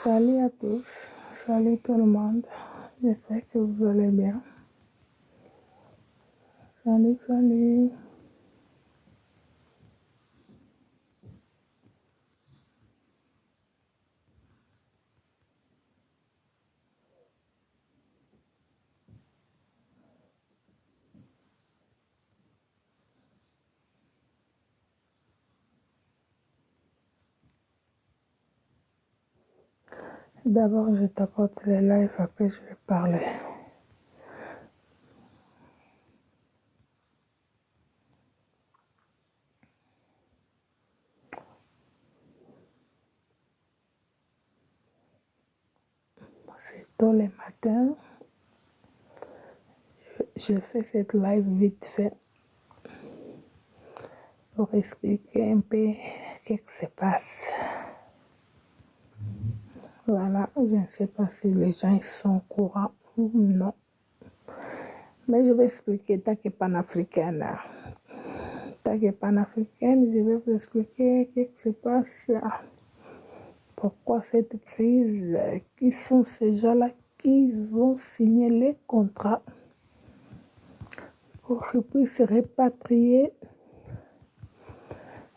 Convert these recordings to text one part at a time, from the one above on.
Salut à tous, salut tout le monde, j'espère que vous allez bien. Salut, salut. D'abord, je t'apporte les lives, après je vais parler. C'est tôt le matin, je fais cette live vite fait pour expliquer un peu ce qui se passe. Voilà, je ne sais pas si les gens sont au courant ou non. Mais je vais expliquer, tant que panafricaine. Tant que panafricaine, je vais vous expliquer ce qui se passe. Pourquoi cette crise? Qui sont ces gens-là qui ont signé les contrats pour qu'ils puissent se rapatrier?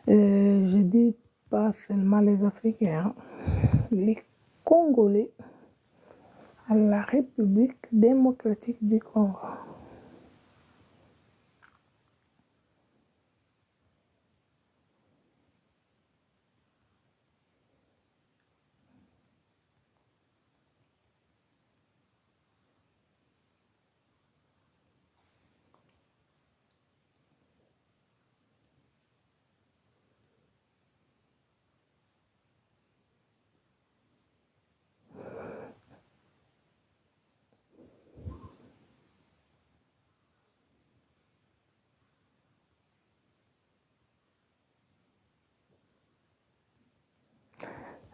Je dis pas seulement les Africains, les Congolais à la République démocratique du Congo.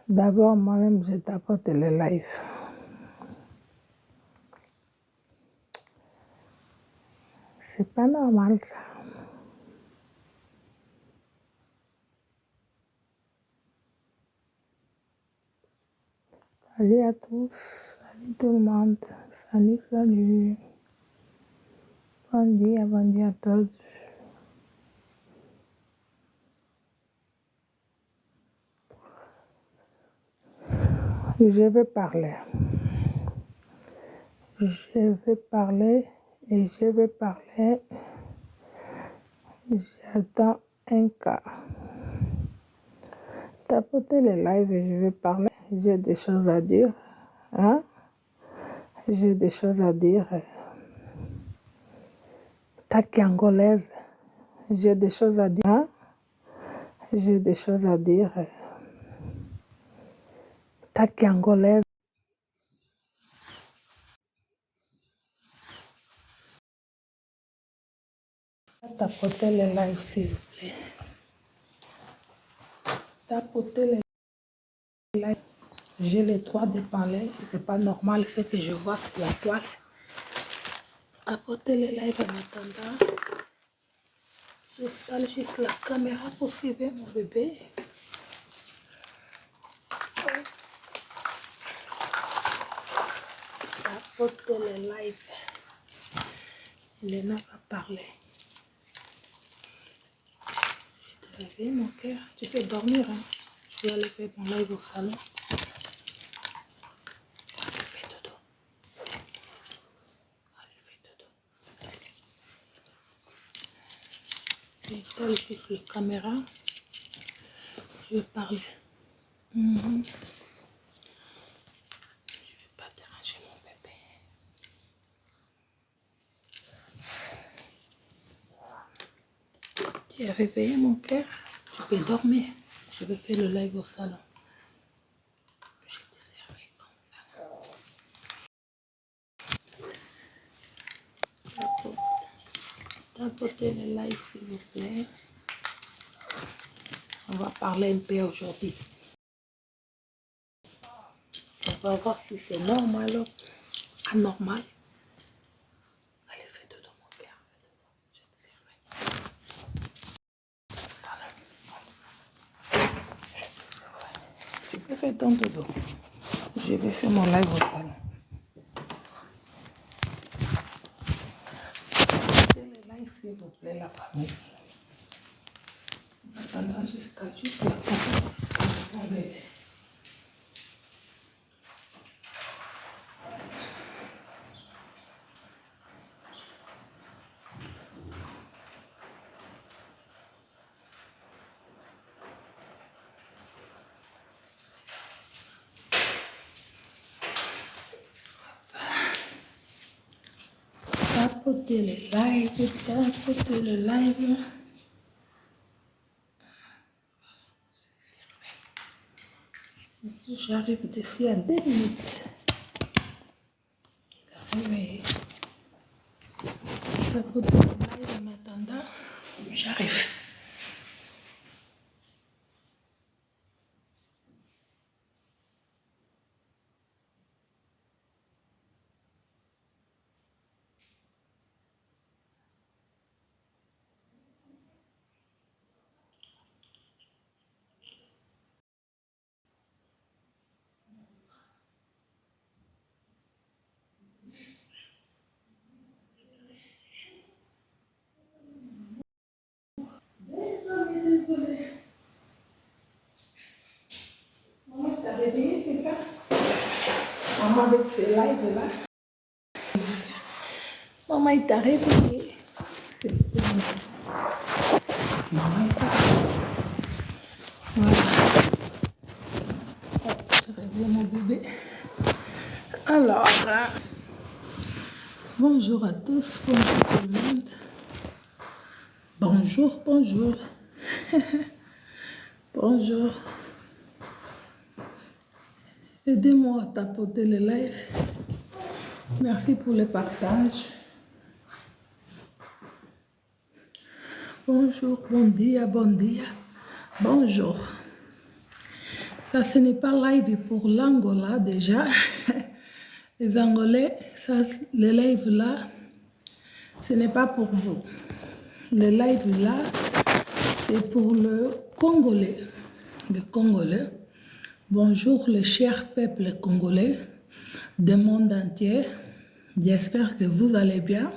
D'abord, moi-même, je t'apporte le live. C'est pas normal, ça. Salut à tous, salut tout le monde, salut, salut. Bon dia à tous. Je vais parler. Je vais parler et je vais parler. J'attends un cas. Tapotez le live et je vais parler. J'ai des choses à dire. Hein? J'ai des choses à dire. Taki angolaise. J'ai des choses à dire. Hein? J'ai des choses à dire. Taki angolaise. Tapotez le live s'il vous plaît. Tapotez le live. J'ai le droit de parler. C'est pas normal ce que je vois sur la toile. Tapotez le live en attendant. Je sale juste la caméra pour suivre mon bébé. Tapotez le live. Léna va parler. Je te réveille mon cœur. Tu peux dormir. Hein? Je vais aller faire mon live au salon. Allez, fais dodo. Allez, fais dodo. J'installe juste la caméra. Je vais parler. Je ne vais pas déranger mon bébé. Tu es réveillé mon cœur. Tu peux dormir. Je vais faire le live au salon. Je te servais comme ça. Tapotez le live s'il vous plaît. On va parler un peu aujourd'hui. On va voir si c'est normal ou anormal. Allez, fais dodo mon cœur. Je te servais. Salon. Je te servais. Tu peux faire ton dodo. je vais faire mon live au salon. Mettez le live s'il vous plaît, la famille. En attendant, juste la caméra. Tapoter le live, tapoter le live. J'arrive d'ici à 2 minutes. J'arrive à tapoter le live en attendant. J'arrive. Désolée. Maman, t'as réveillé quelqu'un? Maman avec ses lives là. Maman, il t'a réveillé. Maman, voilà. Je réveille mon bébé. Alors, bonjour à tous, bonjour tout le monde. Bonjour, bonjour. Bonjour. Aidez-moi à tapoter le live. Merci pour le partage. Bonjour, bon dia, bonjour. Ça, ce n'est pas live pour l'Angola déjà. Les Angolais, ça, le live là, ce n'est pas pour vous. Le live là, c'est pour le Congolais. Le Congolais. Bonjour le cher peuple congolais du monde entier. J'espère que vous allez bien.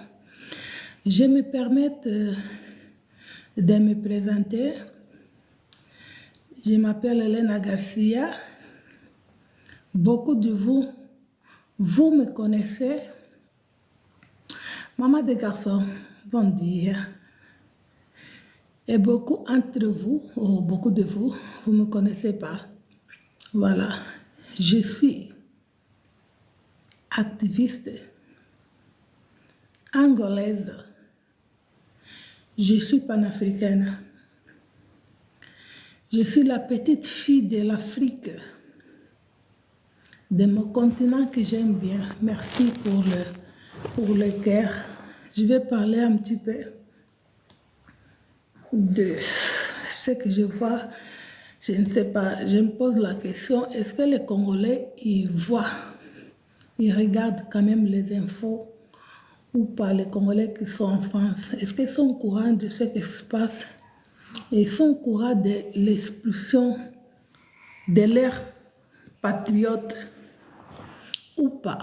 Je me permets de me présenter. Je m'appelle Elena Garcia. Beaucoup de vous me connaissez. Maman de garçon, bon dia. Et beaucoup entre vous, ou beaucoup de vous, vous ne me connaissez pas. Voilà, je suis activiste angolaise. Je suis panafricaine. Je suis la petite fille de l'Afrique, de mon continent que j'aime bien. Merci pour le cœur. Je vais parler un petit peu de ce que je vois. Je ne sais pas, je me pose la question, est-ce que les Congolais, ils voient, ils regardent quand même les infos ou pas, les Congolais qui sont en France? Est-ce qu'ils sont au courant de ce qui se passe? Ils sont au courant de l'expulsion de leurs patriotes ou pas?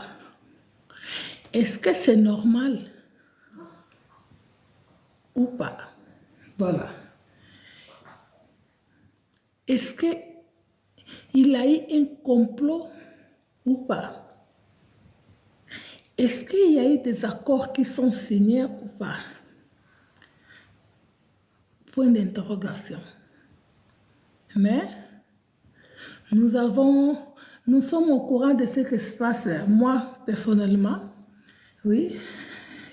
Est-ce que c'est normal ou pas? Voilà. Est-ce qu'il a eu un complot ou pas? Est-ce qu'il y a eu des accords qui sont signés ou pas? Point d'interrogation. Mais nous sommes au courant de ce qui se passe. Moi, personnellement, oui,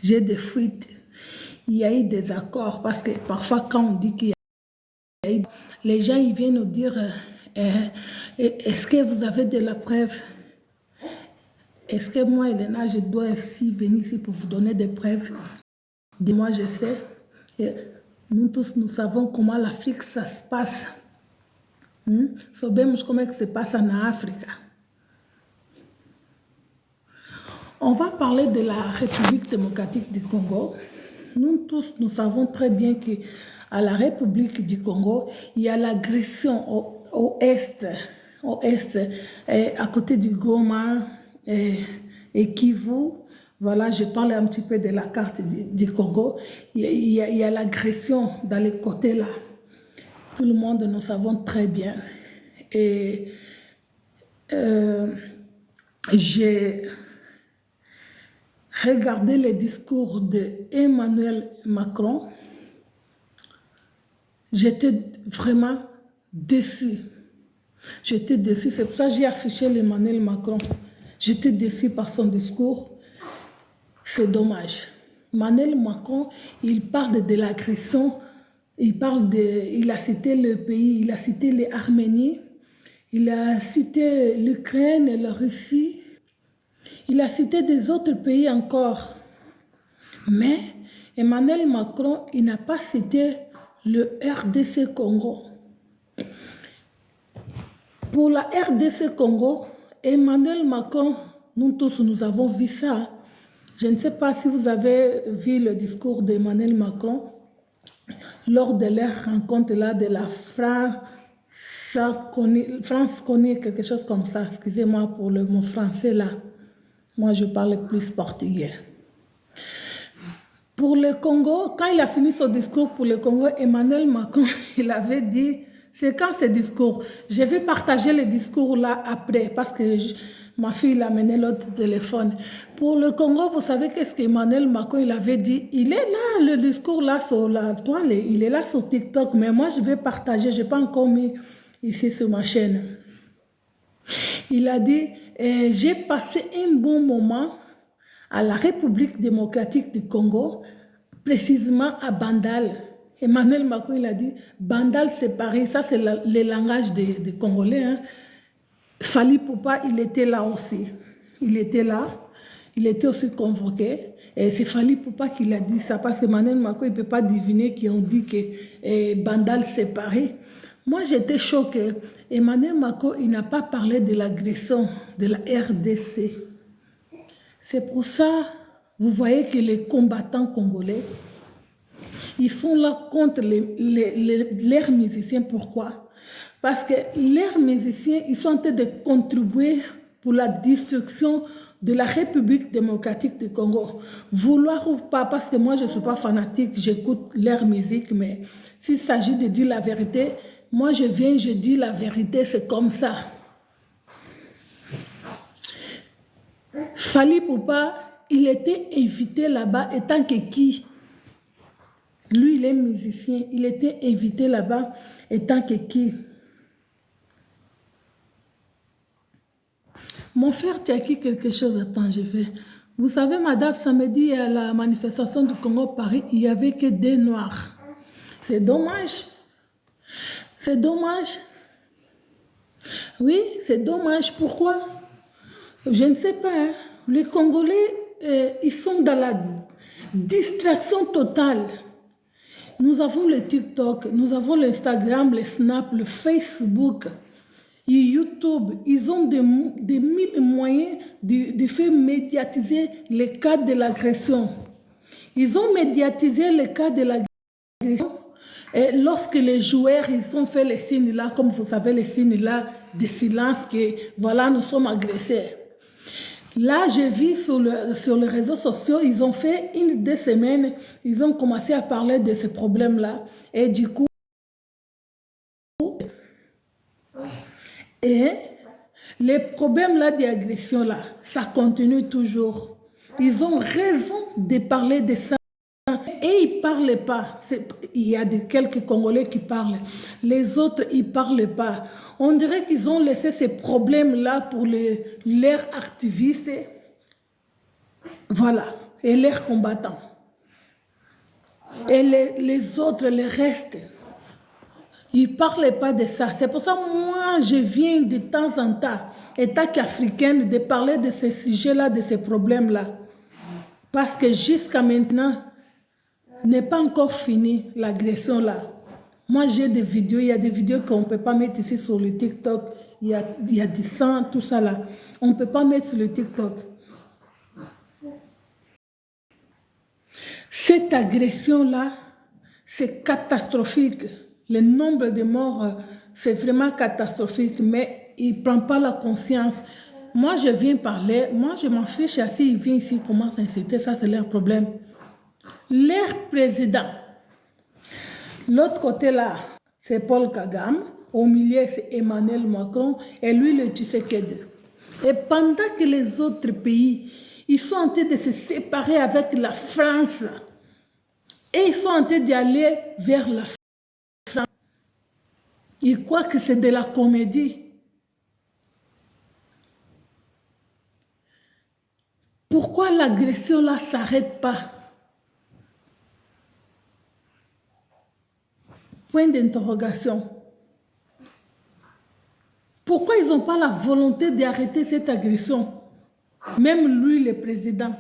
j'ai des fuites. Il y a eu des accords parce que parfois quand on dit qu'il y a eu, les gens ils viennent nous dire est-ce que vous avez de la preuve? Est-ce que moi, Elena, je dois aussi venir ici pour vous donner des preuves? Moi, je sais. Et nous tous, nous savons comment l'Afrique, ça se passe. Sabemos como é que se passa na África. On va parler de la République démocratique du Congo. Nous tous, nous savons très bien qu'à la République du Congo, il y a l'agression au est au est, à côté du Goma et Kivu. Voilà, je parle un petit peu de la carte du Congo. Il y a l'agression dans les côtés là. Tout le monde, nous savons très bien. Et j'ai regardé les discours d'Emmanuel Macron. J'étais vraiment déçue. J'étais déçue, c'est pour ça que j'ai affiché l'Emmanuel Macron. J'étais déçue par son discours. C'est dommage. Emmanuel Macron, il parle de l'agression, il a cité le pays, il a cité l'Arménie, il a cité l'Ukraine et la Russie, il a cité des autres pays encore. Mais Emmanuel Macron, il n'a pas cité le RDC Congo. Pour la RDC Congo, Emmanuel Macron, nous tous, nous avons vu ça. Je ne sais pas si vous avez vu le discours d'Emmanuel Macron lors de leur rencontre là de la France connaît quelque chose comme ça. Excusez-moi pour le mot français là. Moi, je parle plus portugais. Pour le Congo, quand il a fini son discours pour le Congo, Emmanuel Macron, il avait dit, c'est quand ce discours? Je vais partager le discours là après, parce que ma fille a mené l'autre téléphone. Pour le Congo, vous savez qu'est-ce qu'Emmanuel Macron, il avait dit? Il est là, le discours là sur la toile, il est là sur TikTok, mais moi je vais partager, je n'ai pas encore mis ici sur ma chaîne. Il a dit, j'ai passé un bon moment à la République démocratique du Congo, précisément à Bandal. Emmanuel Macron, il a dit, Bandal c'est pareil, ça c'est le langage des Congolais. Hein. Fally Poupa, il était là aussi. Il était là, il était aussi convoqué. Et c'est Fally Poupa qui l'a dit ça, parce que Emmanuel Macron, il ne peut pas deviner qu'ils ont dit que Bandal c'est pareil. Moi, j'étais choquée. Emmanuel Macron, il n'a pas parlé de l'agression de la RDC. C'est pour ça, vous voyez que les combattants congolais, ils sont là contre leurs musiciens. Pourquoi? Parce que leurs musiciens, ils sont en train de contribuer pour la destruction de la République démocratique du Congo. Vouloir ou pas, parce que moi je ne suis pas fanatique, j'écoute leur musique, mais s'il s'agit de dire la vérité, moi je viens, je dis la vérité, c'est comme ça. Fally Poupa, il était invité là-bas étant que qui? Lui, il est musicien, il était invité là-bas étant que qui? Mon frère, tu as écrit quelque chose, attends, je vais. Vous savez, madame, samedi à la manifestation du Congo Paris, il n'y avait que des noirs. C'est dommage. C'est dommage. Oui, c'est dommage. Pourquoi? Je ne sais pas. Hein. Les Congolais, ils sont dans la distraction totale. Nous avons le TikTok, nous avons l'Instagram, le Snap, le Facebook, et YouTube. Ils ont des mille moyens de faire médiatiser les cas de l'agression. Ils ont médiatisé les cas de l'agression. Et lorsque les joueurs, ils ont fait les signes là, comme vous savez, les signes là de silence, que voilà, nous sommes agressés. Là, je vis sur les réseaux sociaux, ils ont fait 1-2 semaines, ils ont commencé à parler de ces problèmes-là. Et du coup, et les problèmes-là d'agression-là, ça continue toujours. Ils ont raison de parler de ça. Et ils ne parlent pas. Il y a quelques Congolais qui parlent. Les autres, ils ne parlent pas. On dirait qu'ils ont laissé ces problèmes-là pour leurs activistes. Voilà. Et leurs combattants. Et les autres, les restes, ils ne parlent pas de ça. C'est pour ça que moi, je viens de temps en temps, état qu'africaine, de parler de ces sujets-là, de ces problèmes-là. Parce que jusqu'à maintenant, n'est pas encore fini l'agression là. Moi j'ai des vidéos, il y a des vidéos qu'on ne peut pas mettre ici sur le TikTok. Il y a du sang, tout ça là. On ne peut pas mettre sur le TikTok. Cette agression là, c'est catastrophique. Le nombre de morts, c'est vraiment catastrophique. Mais il ne prend pas la conscience. Moi, je viens parler, moi, je m'en fiche. S'il vient ici, il commence à insulter, ça, c'est leur problème. Leur président. L'autre côté, là, c'est Paul Kagame. Au milieu, c'est Emmanuel Macron. Et lui, le Tshisekedi. Et pendant que les autres pays, ils sont en train de se séparer avec la France. Et ils sont en train d'aller vers la France. Ils croient que c'est de la comédie. Pourquoi l'agression là ne s'arrête pas? Point d'interrogation. Pourquoi ils n'ont pas la volonté d'arrêter cette agression? Même lui, le président.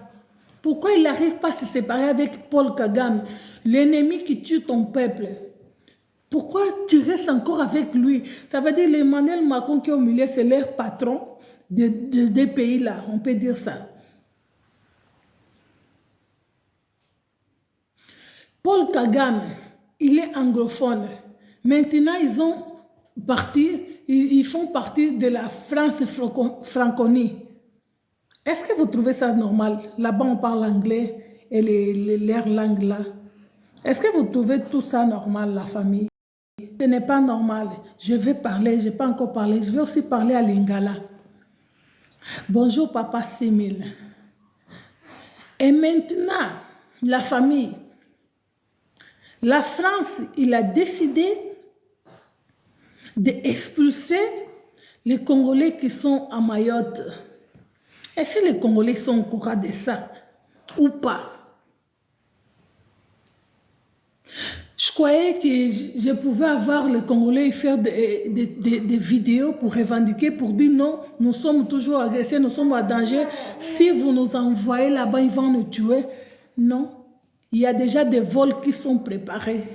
Pourquoi il n'arrive pas à se séparer avec Paul Kagame, l'ennemi qui tue ton peuple? Pourquoi tu restes encore avec lui? Ça veut dire l'Emmanuel Macron qui est au milieu, c'est leur patron des pays là, on peut dire ça. Paul Kagame, il est anglophone. Maintenant, ils font partie de la France francophonie. Est-ce que vous trouvez ça normal? Là-bas, on parle anglais et leurs langues là. Est-ce que vous trouvez tout ça normal, la famille? Ce n'est pas normal. Je vais parler, je n'ai pas encore parlé. Je vais aussi parler à Lingala. Bonjour, papa Simil. Et maintenant, la famille. La France, il a décidé d'expulser les Congolais qui sont à Mayotte. Est-ce que les Congolais sont au courant de ça ou pas? Je croyais que je pouvais avoir les Congolais et faire des vidéos pour revendiquer, pour dire non, nous sommes toujours agressés, nous sommes en danger. Si vous nous envoyez là-bas, ils vont nous tuer. Non. Il y a déjà des vols qui sont préparés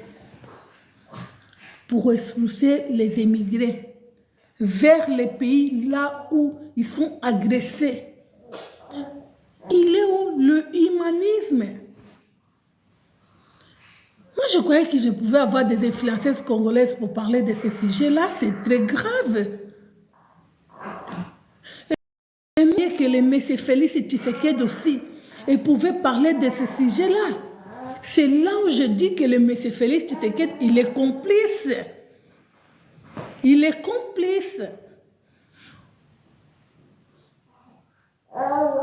pour expulser les émigrés vers les pays là où ils sont agressés. Il est où le humanisme? Moi, je croyais que je pouvais avoir des influenceuses congolaises pour parler de ce sujet-là. C'est très grave. Et mieux que les messieurs Félix et Tshisekedi aussi, ils pouvaient parler de ce sujet-là. C'est là où je dis que le monsieur Félix Tshisekedi, il est complice. Il est complice.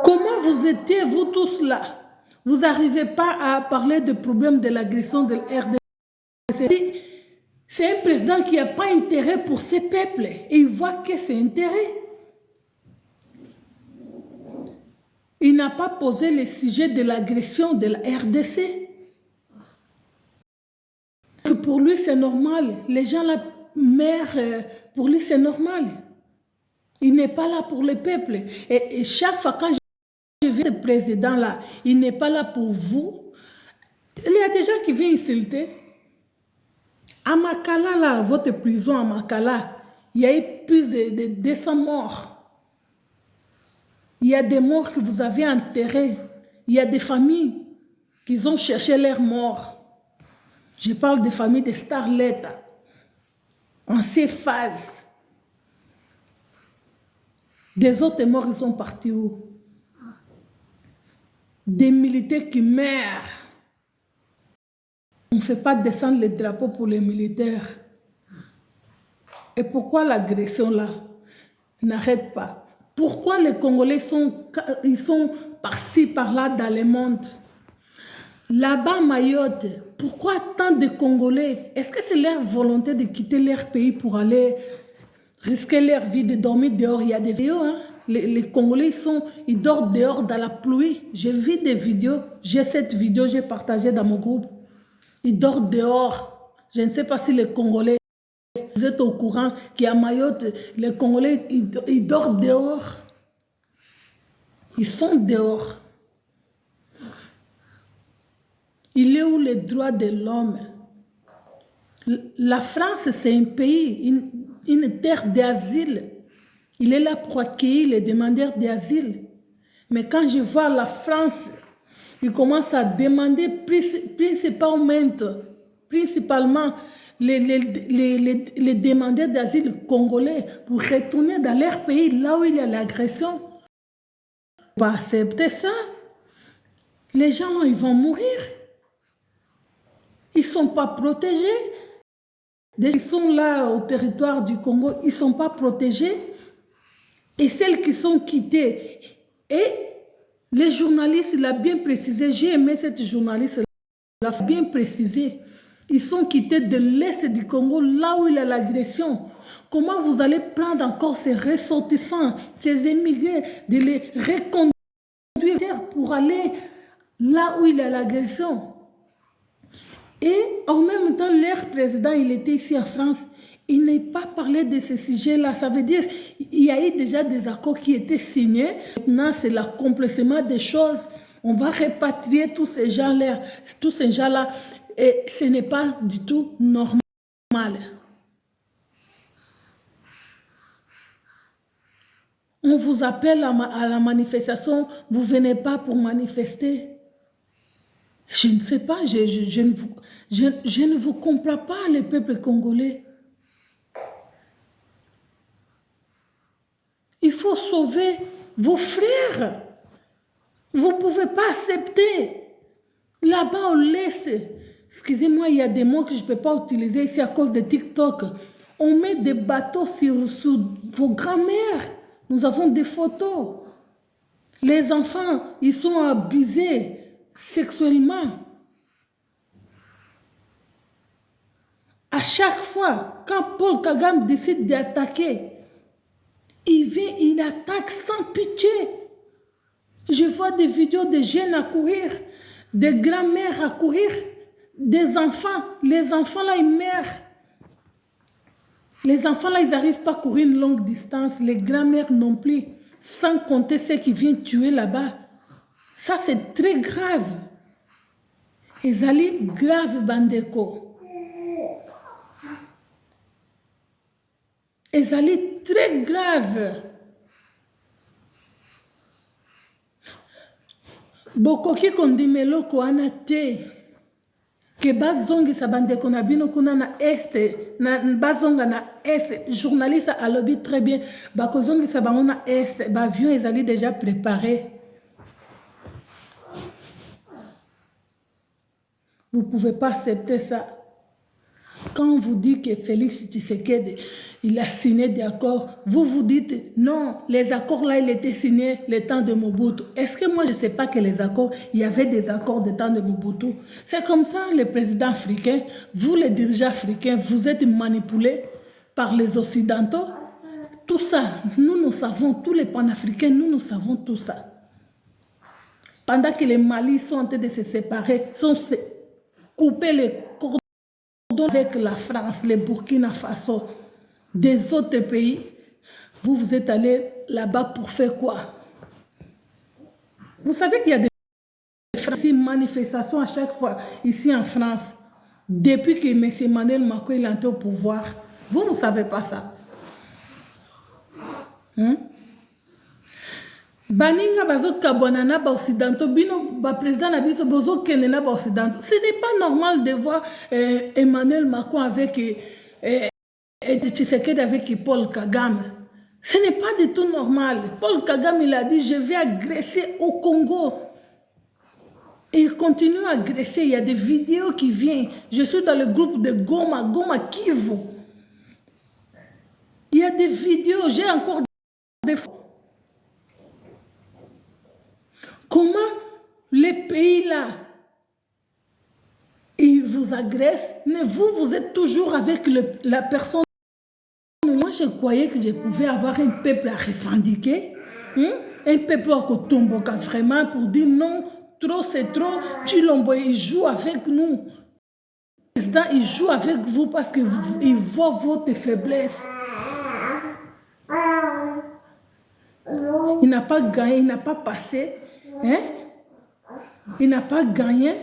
Comment vous étiez, vous tous là? Vous n'arrivez pas à parler des problèmes de l'agression de l'RDC. C'est un président qui n'a pas intérêt pour ses peuples. Et il voit que c'est intérêt. Il n'a pas posé le sujet de l'agression de la RDC. Pour lui, c'est normal. Les gens la meurent, pour lui, c'est normal. Il n'est pas là pour le peuple. Et chaque fois quand je vis le président là, il n'est pas là pour vous. Il y a des gens qui viennent insulter. À Makala, là, votre prison à Makala, il y a eu plus de 200 morts. Il y a des morts que vous avez enterrés. Il y a des familles qui ont cherché leurs morts. Je parle des familles de Starlet, en ces phases. Des autres morts, ils sont partis où? Des militaires qui meurent. On ne fait pas descendre les drapeaux pour les militaires. Et pourquoi l'agression là n'arrête pas? Pourquoi les Congolais sont par-ci, par-là dans le monde? Là-bas, Mayotte, pourquoi tant de Congolais? Est-ce que c'est leur volonté de quitter leur pays pour aller risquer leur vie, de dormir dehors? Il y a des vidéos, hein? Les Congolais, ils dorment dehors dans la pluie. J'ai vu des vidéos, j'ai cette vidéo, j'ai partagé dans mon groupe. Ils dorment dehors. Je ne sais pas si les Congolais, vous êtes au courant qu'à Mayotte, les Congolais, ils dorment dehors. Ils sont dehors. Il est où les droits de l'homme? La France, c'est un pays, une terre d'asile. Il est là pour accueillir les demandeurs d'asile. Mais quand je vois la France, il commence à demander principalement les demandeurs d'asile congolais pour retourner dans leur pays, là où il y a l'agression. Pas accepter ça. Les gens, ils vont mourir. Ils ne sont pas protégés. Ils sont là au territoire du Congo, ils ne sont pas protégés. Et celles qui sont quittées, et les journalistes, il a bien précisé, j'ai aimé cette journaliste, il a bien précisé, ils sont quittés de l'Est du Congo, là où il y a l'agression. Comment vous allez prendre encore ces ressortissants, ces émigrés, de les reconduire pour aller là où il y a l'agression? Et en même temps, leur président, il était ici en France, il n'a pas parlé de ce sujet-là. Ça veut dire qu'il y a eu déjà des accords qui étaient signés. Maintenant, c'est l'accomplissement des choses. On va répatrier tous ces gens-là. Et ce n'est pas du tout normal. On vous appelle à la manifestation, vous ne venez pas pour manifester. Je ne sais pas, je ne vous comprends pas, les peuples congolais. Il faut sauver vos frères. Vous ne pouvez pas accepter. Là-bas, on laisse. Excusez-moi, il y a des mots que je ne peux pas utiliser ici à cause de TikTok. On met des bateaux sur vos grands-mères. Nous avons des photos. Les enfants, ils sont abusés sexuellement. À chaque fois, quand Paul Kagame décide d'attaquer, il vient, il attaque sans pitié. Je vois des vidéos de jeunes à courir, des grands-mères à courir, des enfants. Les enfants là, ils meurent. Les enfants là, ils n'arrivent pas à courir une longue distance. Les grands-mères non plus. Sans compter ceux qui viennent tuer là-bas. Ça, c'est très grave. Ils allaient grave, Bandeko. Ils allaient très grave. Bokoki kondimelo ko anate. Que bazongi sa Bandeko na bino kuna na este. Na bazonga na este. Journaliste a lobby très bien. Bakozongi sa bango na este. Bavion, ils allaient déjà préparés. Vous ne pouvez pas accepter ça. Quand on vous dit que Félix Tshisekedi, il a signé des accords, vous vous dites, non, les accords là, ils étaient signés le temps de Mobutu. Est-ce que moi, je ne sais pas que les accords, il y avait des accords du temps de Mobutu? C'est comme ça, les présidents africains, vous les dirigeants africains, vous êtes manipulés par les Occidentaux. Tout ça, nous savons, tous les panafricains, nous savons tout ça. Pendant que les Mali sont en train de se séparer, sont couper les cordons avec la France, les Burkina Faso, des autres pays, vous êtes allés là-bas pour faire quoi? Vous savez qu'il y a des manifestations à chaque fois ici en France, depuis que M. Emmanuel Macron est entré au pouvoir. Vous ne savez pas ça. Baninga bazo kabonana ba occidentaux bino ba président na biso bozo kenena ba occidentaux. Ce n'est pas normal de voir Emmanuel Macron avec Tshisekedi avec Paul Kagame. Ce n'est pas du tout normal. Paul Kagame il a dit je vais agresser au Congo. Et il continue à agresser. Il y a des vidéos qui viennent. Je suis dans le groupe de Goma Kivu. Il y a des vidéos. J'ai encore des photos. Comment les pays-là, ils vous agressent, mais vous êtes toujours avec la personne. Moi, je croyais que je pouvais avoir un peuple à revendiquer, un peuple à Kotomboka vraiment pour dire non, trop c'est trop, Chilombo, il joue avec nous. Le président, il joue avec vous parce qu'il voit votre faiblesse. Il n'a pas gagné, il n'a pas passé. Hein? Il n'a pas gagné.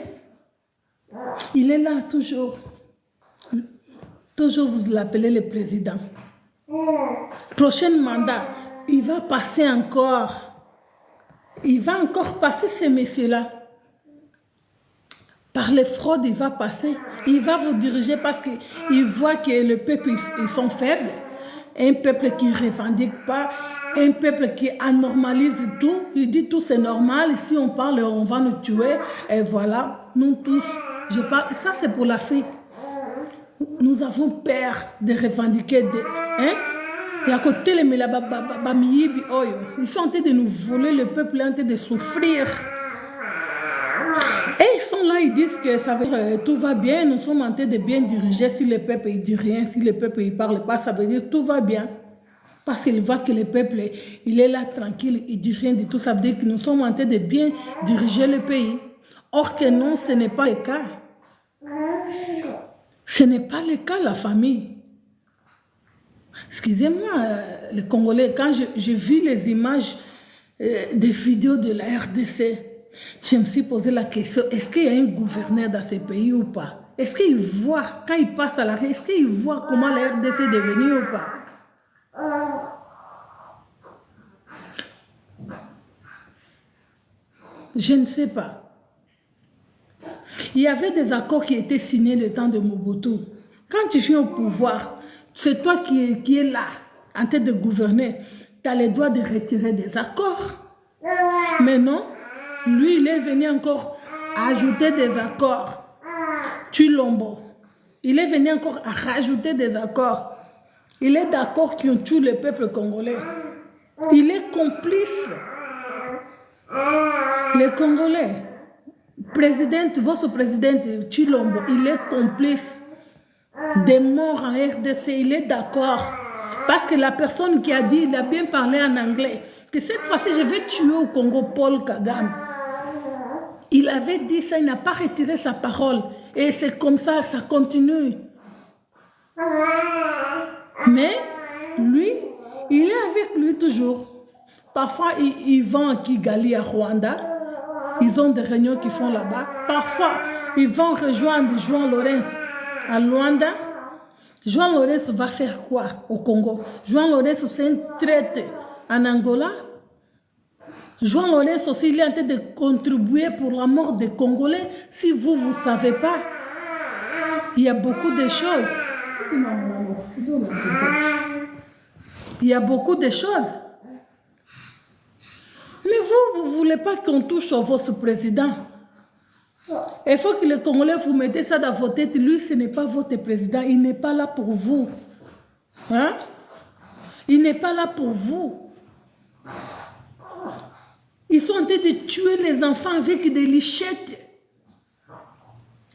Il est là toujours. Toujours vous l'appelez le président. Prochain mandat, il va passer encore. Il va encore passer ce monsieur-là. par les fraudes, il va passer. Il va vous diriger parce qu'il voit que le peuple, ils sont faibles. Un peuple qui ne revendique pas, un peuple qui anormalise tout. Il dit tout c'est normal, si on parle, on va nous tuer. Et voilà, nous tous, je parle, ça c'est pour l'Afrique. Nous avons peur de revendiquer des... Hein? Et à côté, ils sont en train de nous voler, le peuple est en train de souffrir. Et ils sont là, ils disent que ça veut, tout va bien, nous sommes en train de bien diriger. Si le peuple ne dit rien, si le peuple ne parle pas, ça veut dire que tout va bien. Parce qu'il voit que le peuple, il est là tranquille, il ne dit rien du tout. Ça veut dire que nous sommes en train de bien diriger le pays. Or que non, ce n'est pas le cas. Ce n'est pas le cas, la famille. Excusez-moi, les Congolais, quand j'ai vu les images des vidéos de la RDC, je me suis posé la question, est-ce qu'il y a un gouverneur dans ce pays ou pas? Est-ce qu'il voit, quand il passe à la rue, est-ce qu'il voit comment la RDC est devenue ou pas? Je ne sais pas. Il y avait des accords qui étaient signés le temps de Mobutu. Quand tu viens au pouvoir, c'est toi qui es là, en train de gouverner. Tu as le droit de retirer des accords. Mais non, lui, il est venu encore ajouter des accords. Tulombo. Il est venu encore à rajouter des accords. Il est d'accord qui ont tué le peuple congolais. Il est complice. Les Congolais, votre président Chilombo, il est complice des morts en RDC, il est d'accord. Parce que la personne qui a dit, il a bien parlé en anglais, que cette fois-ci, je vais tuer au Congo Paul Kagame. Il avait dit ça, il n'a pas retiré sa parole. Et c'est comme ça, ça continue. Mais lui, il est avec lui toujours. Parfois, ils vont à Kigali, à Rwanda. Ils ont des réunions qu'ils font là-bas. Parfois, ils vont rejoindre João Lourenço à Luanda. João Lourenço va faire quoi au Congo? João Lourenço, c'est un traître en Angola. João Lourenço aussi, il est en train de contribuer pour la mort des Congolais. Si vous ne savez pas, il y a beaucoup de choses. Il y a beaucoup de choses. Mais vous ne voulez pas qu'on touche à votre président. Il faut que les Congolais, vous mettez ça dans votre tête. Lui, ce n'est pas votre président. Il n'est pas là pour vous. Hein? Il n'est pas là pour vous. Ils sont en train de tuer les enfants avec des lichettes.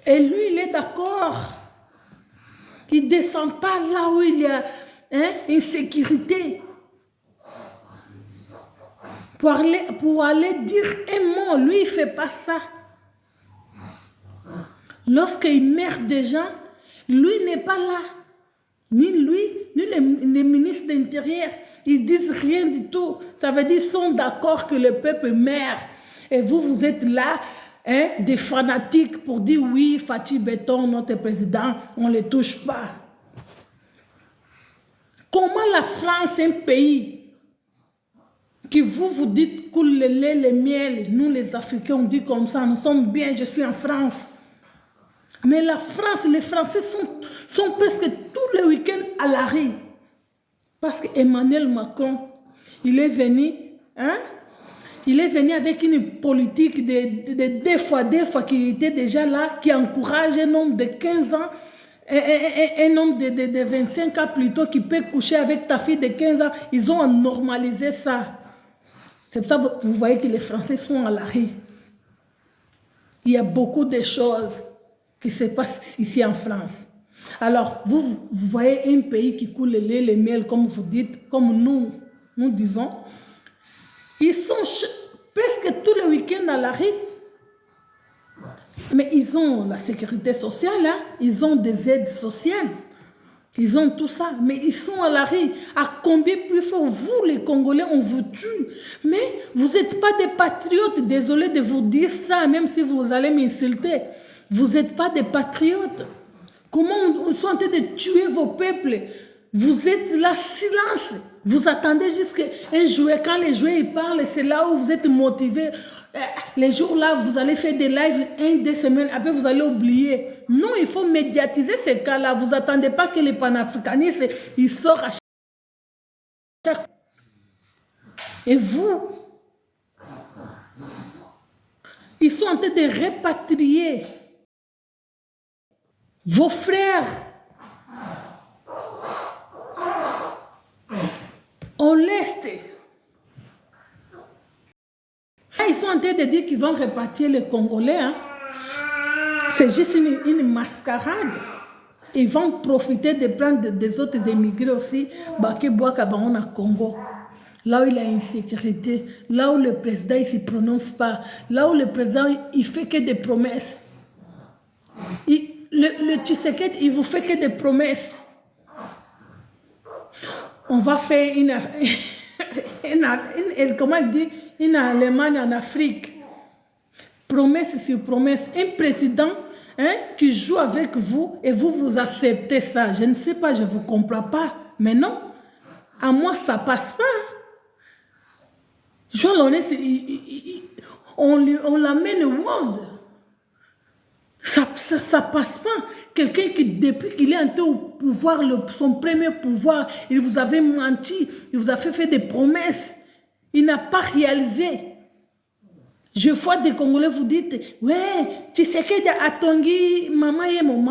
Et lui, il est d'accord. Il ne descend pas là où il y a insécurité. Pour aller dire un mot, lui, il ne fait pas ça. Lorsqu'il meurt des gens, lui n'est pas là. Ni lui, ni les ministres de l'Intérieur. Ils disent rien du tout. Ça veut dire qu'ils sont d'accord que le peuple meurt. Et vous êtes là, hein, des fanatiques pour dire oui, Fatih Béton, notre président, on ne les touche pas. Comment la France, un pays qui vous dites coule le lait, le miel, nous les Africains, on dit comme ça, nous sommes bien, je suis en France. Mais la France, les Français sont presque tous les week-ends à la rue. Parce qu'Emmanuel Macron, il est venu, hein? Il est venu avec une politique de deux fois qui était déjà là, qui encourage un homme de 15 ans, un homme de 25 ans plutôt, qui peut coucher avec ta fille de 15 ans. Ils ont normalisé ça. C'est pour ça que vous voyez que les Français sont à la rue. Il y a beaucoup de choses qui se passent ici en France. Alors, vous voyez un pays qui coule le lait, le miel, comme vous dites, comme nous disons. Ils sont presque tous les week-ends à la rue. Mais ils ont la sécurité sociale, hein? Ils ont des aides sociales. Ils ont tout ça, mais ils sont à la rue. À combien plus fort, vous les Congolais, on vous tue. Mais vous n'êtes pas des patriotes, désolé de vous dire ça, même si vous allez m'insulter. Vous n'êtes pas des patriotes. Comment on sont en train de tuer vos peuples? Vous êtes là, silence. Vous attendez jusqu'à un jouet. Quand les jouets ils parlent, c'est là où vous êtes motivés. Les jours là, vous allez faire des lives 1-2 semaines, après vous allez oublier. Non, il faut médiatiser ces cas-là. Vous n'attendez pas que les panafricanistes, ils sortent à chaque... Et vous, ils sont en train de répatrier vos frères en l'Est. Ils sont en train de dire qu'ils vont répartir les Congolais. Hein. C'est juste une mascarade. Ils vont profiter de prendre des autres émigrés aussi. Baké Boaka Baon à Congo. Là où il y a une sécurité. Là où le président ne se prononce pas. Là où le président il fait que des promesses. Le Tshisekedi, il vous fait que des promesses. On va faire comment il dit, une Allemagne en Afrique. Promesse sur promesse. Un président qui joue avec vous et vous acceptez ça. Je ne sais pas, je ne vous comprends pas. Mais non, à moi, ça ne passe pas. Joël Launay, on l'amène au monde. Ça passe pas. Quelqu'un qui, depuis qu'il est entré au pouvoir, son premier pouvoir, il vous avait menti, il vous a fait des promesses. Il n'a pas réalisé. Je vois des Congolais vous dites, ouais, tu sais que à Tongi, maman yemo,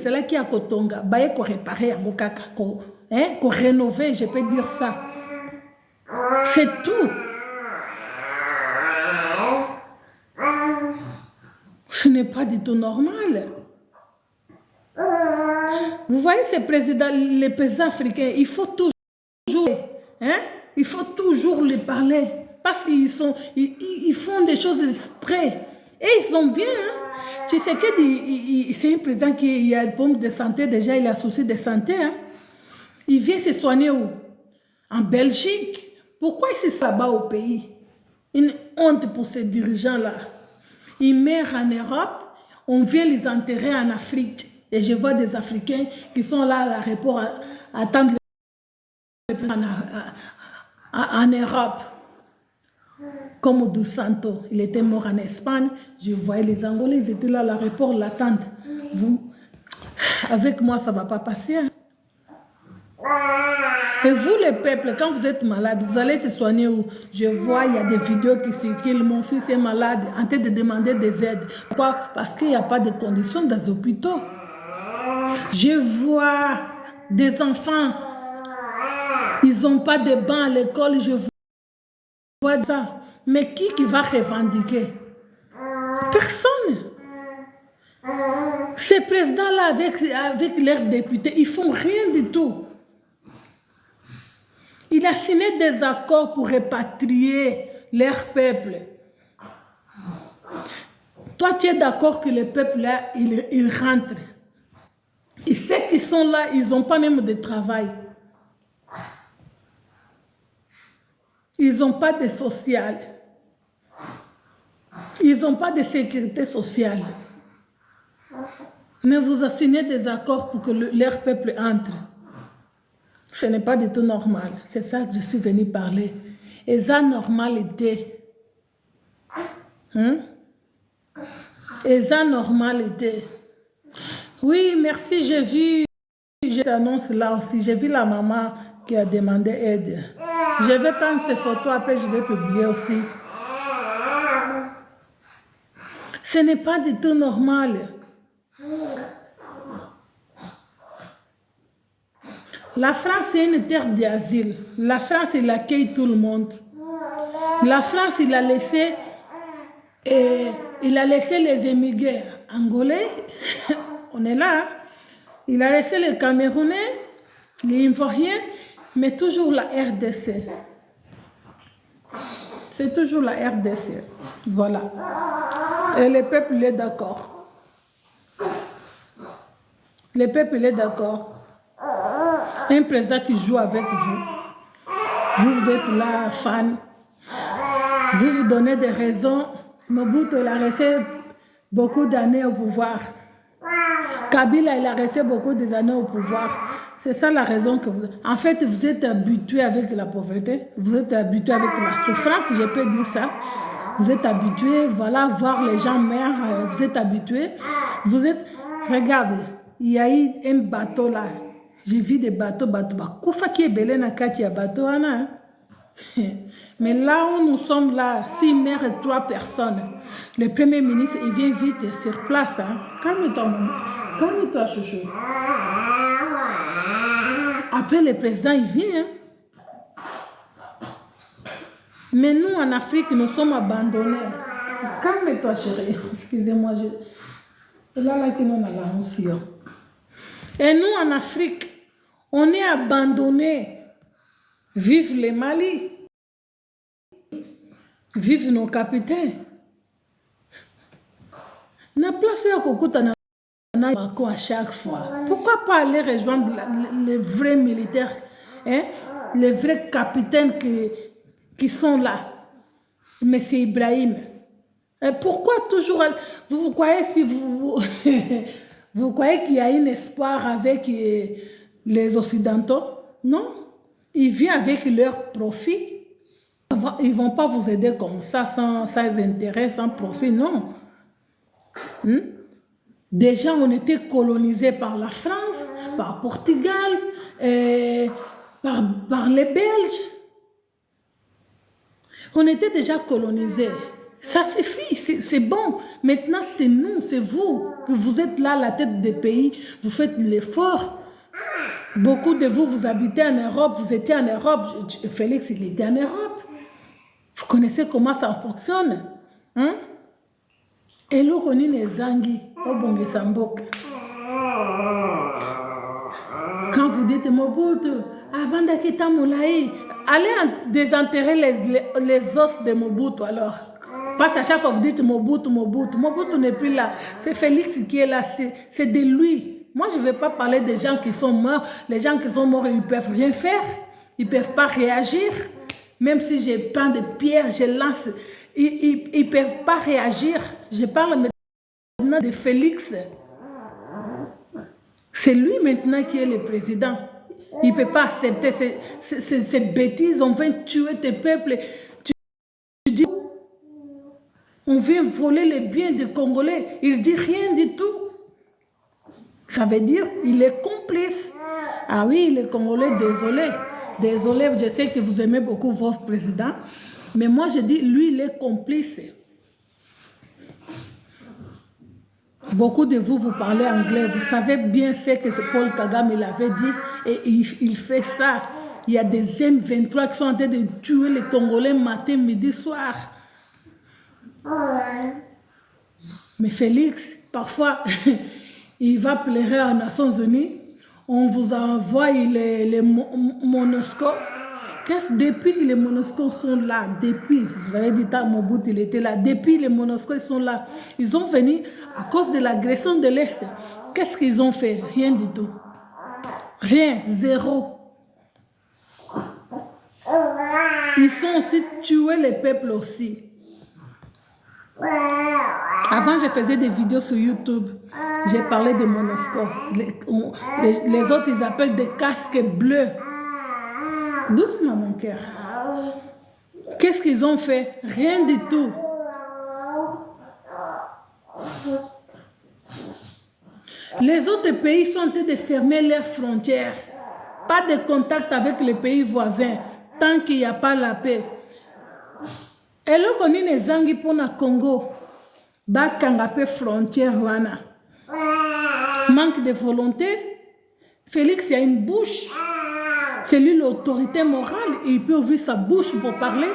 c'est là qui a Kotonga. Baye ko réparer à Mokaka, ko rénover, je peux dire ça. C'est tout. Ce n'est pas du tout normal. Vous voyez les présidents africains, il faut toujours, il faut toujours les parler. Parce qu'ils font des choses exprès. Et ils sont bien. Hein? Tu sais que c'est un président qui a un problème de santé, déjà il a un souci de santé. Hein? Il vient se soigner où? En Belgique. Pourquoi il se là-bas au pays? Une honte pour ces dirigeants-là. Ils meurent en Europe, on vient les enterrer en Afrique. Et je vois des Africains qui sont là à l'aéroport à attendre en Europe. Comme Dos Santos, il était mort en Espagne. Je voyais les Angolais, ils étaient là à l'aéroport, l'attendre. Avec moi, ça ne va pas passer. Hein? Et vous, le peuple, quand vous êtes malade, vous allez se soigner où? Je vois, il y a des vidéos qui circulent. Mon fils est malade, en train de demander des aides. Pourquoi? Parce qu'il n'y a pas de conditions dans les hôpitaux. Je vois des enfants, ils n'ont pas de bancs à l'école. Je vois ça. Mais qui va revendiquer? Personne. Ces présidents-là, avec leurs députés, ils ne font rien du tout. Il a signé des accords pour répatrier leur peuple. Toi, tu es d'accord que le peuple, là, il rentre. Et ceux qui sont là, ils n'ont pas même de travail. Ils n'ont pas de social. Ils n'ont pas de sécurité sociale. Mais vous assignez des accords pour que leur peuple entre. Ce n'est pas du tout normal. C'est ça que je suis venue parler. Et ça, normalité. Et ça, normalité. Oui, merci, j'ai vu. Je t'annonce là aussi. J'ai vu la maman qui a demandé aide. Je vais prendre ces photos, après je vais publier aussi. Ce n'est pas du tout normal. La France est une terre d'asile. La France, il accueille tout le monde. La France, il a laissé les émigrés angolais. On est là. Il a laissé les Camerounais, les Ivoiriens, mais toujours la RDC. C'est toujours la RDC. Voilà. Et le peuple est d'accord. Le peuple est d'accord. Un président qui joue avec vous. Vous êtes là, fan. Vous donnez des raisons. Mobutu, il a resté beaucoup d'années au pouvoir. Kabila, il a resté beaucoup d'années au pouvoir. C'est ça la raison que vous... En fait, vous êtes habitué avec la pauvreté. Vous êtes habitué avec la souffrance, je peux dire ça. vous êtes habitué, voilà, voir les gens mères, vous êtes habitué. Vous êtes, regardez, il y a eu un bateau là. J'ai vu des bateaux. Koufa qui est belé na kati bateau, hein. Mais là où nous sommes là, 6 mères et 3 personnes, le premier ministre, il vient vite sur place. Hein. Calme-toi, chouchou. Après, le président, il vient. Hein. Mais nous, en Afrique, nous sommes abandonnés. Calme-toi, chérie. Excusez-moi. Là, qui nous avons aussi. Et nous, en Afrique, on est abandonnés. Vive les Mali. Vive nos capitaines. Na place à Kokuta na à chaque fois. Pourquoi pas aller rejoindre les vrais militaires, hein? Les vrais capitaines qui sont là? Monsieur Ibrahim. Et pourquoi toujours... Vous croyez si vous croyez qu'il y a un espoir avec les Occidentaux? Non. Ils viennent avec leur profit. Ils ne vont pas vous aider comme ça, sans intérêt, sans profit, non. Déjà, on était colonisé par la France, par Portugal, par les Belges. On était déjà colonisé. Ça suffit, c'est bon. Maintenant, c'est nous, c'est vous, que vous êtes là à la tête des pays. Vous faites l'effort. Beaucoup de vous, vous habitez en Europe, vous étiez en Europe. Félix, il était en Europe. Vous connaissez comment ça fonctionne. Hein? Et là, on est les Zangi, au Bongesamboka. Quand vous dites Mobutu, avant d'Akita Moulaï, allez désenterrer les os de Mobutu alors. Parce qu'à chaque fois vous dites Mobutu, Mobutu. Mobutu n'est plus là. C'est Félix qui est là. C'est de lui. Moi, je ne vais pas parler des gens qui sont morts. Les gens qui sont morts, ils ne peuvent rien faire. Ils ne peuvent pas réagir. Même si je prends des pierres, je lance, ils ne peuvent pas réagir. Je parle maintenant de Félix. C'est lui maintenant qui est le président. Il ne peut pas accepter ces bêtises. On vient tuer tes peuples. Tu dis, on vient voler les biens des Congolais. Il ne dit rien du tout. Ça veut dire qu'il est complice. Ah oui, les Congolais, désolé. Désolé, je sais que vous aimez beaucoup votre président. Mais moi, je dis, lui, il est complice. Beaucoup de vous, vous parlez anglais. Vous savez bien ce que Paul Kagame il avait dit. Et il fait ça. Il y a des M23 qui sont en train de tuer les Congolais matin, midi, soir. Mais Félix, parfois, il va pleurer aux Nations Unies. On vous envoie les MONUSCO. Depuis que les MONUSCO sont là, depuis, vous avez dit à Mobutu, il était là, depuis les MONUSCO, ils sont là. Ils ont venu à cause de l'agression de l'Est. Qu'est-ce qu'ils ont fait? Rien du tout. Rien, zéro. Ils sont aussi tués les peuples aussi. Avant, je faisais des vidéos sur YouTube. J'ai parlé de MONUSCO. Les autres, ils appellent des casques bleus. Doucement, mon cœur. Qu'est-ce qu'ils ont fait? Rien du tout. Les autres pays sont en train de fermer leurs frontières. Pas de contact avec les pays voisins tant qu'il n'y a pas la paix. Et là, on est les Zangi pour le Congo. Bakangapé frontière, wana. Manque de volonté. Félix, il y a une bouche. C'est lui l'autorité morale. Et il peut ouvrir sa bouche pour parler,